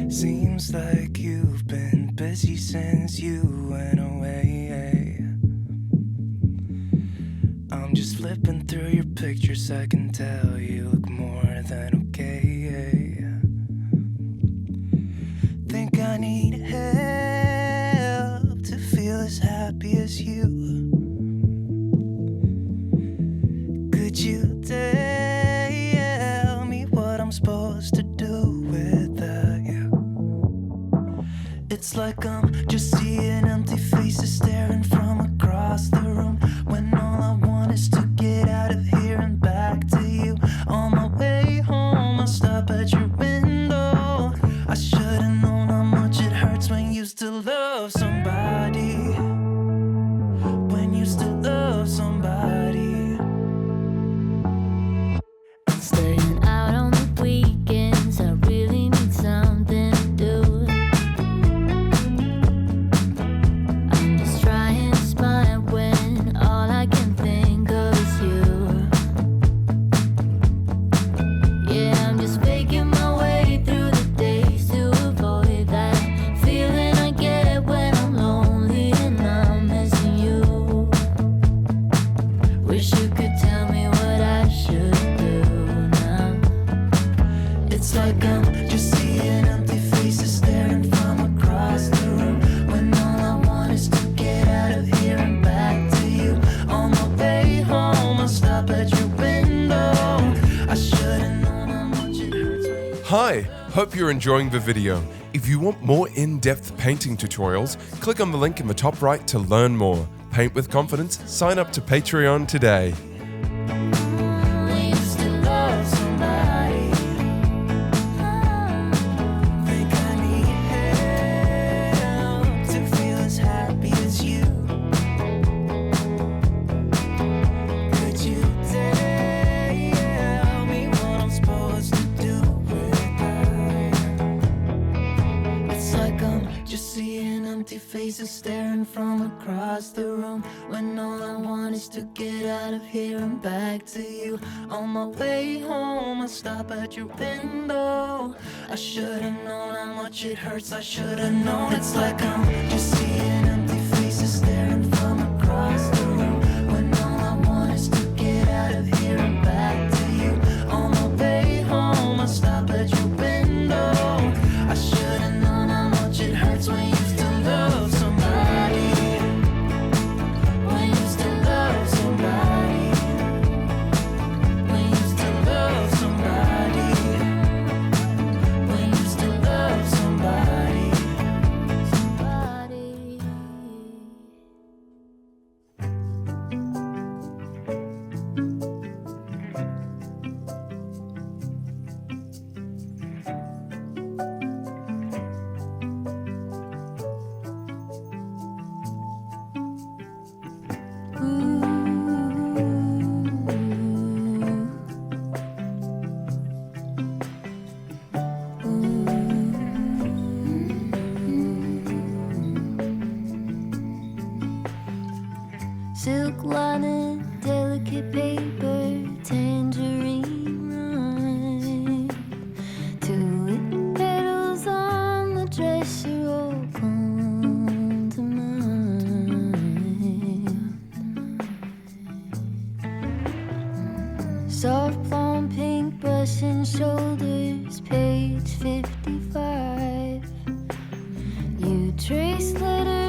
Seems like you've been busy since you went away. I'm just flipping through your pictures, I can tell you look more than okay. Think I need help to feel as happy as you. Could you tell me what I'm supposed to do without you? It's like I'm just seeing empty faces staring from across the room, when all I want is to get out of here and back to you. On my way home, I'll stop at your window. I should've known how much it hurts when you still love somebody. When you still love somebody. Staying out on the weekends, I really need something to do. I'm just trying to smile when all I can think of is you. Yeah, I'm just faking my way through the days to avoid that feeling I get when I'm lonely and I'm missing you. Wish you could tell me what I should do now. It's like I'm just seeing empty faces staring from across the room, when all I want is to get out of here and back to you. On my way home, I'll stop at your window. I should've known how much it hurts when you... Hi, hope you're enjoying the video. If you want more in-depth painting tutorials, click on the link in the top right to learn more. Paint with confidence, sign up to Patreon today. When you still love somebody. Think I need help to feel as happy as you. Could you tell me what I'm supposed to do without you? It's like I'm just seeing empty faces staring from across the room, when all I want is to get out of here and back to you. On my way home, I'll stop at your window. I should've known how much it hurts, I should've known. It's like I'm just seeing empty faces staring from across the room, when all I want is to get out of here and back to you. On my way home, I'll stop at your window. I should've known how much it hurts when you still love somebody. When you still love somebody. When you still love somebody. When you still love somebody. Somebody. Silk lining, delicate paper, tangerine rind. Two petals on the dresser all come to mind. Soft blonde pink brush and shoulders, page 55. You trace letters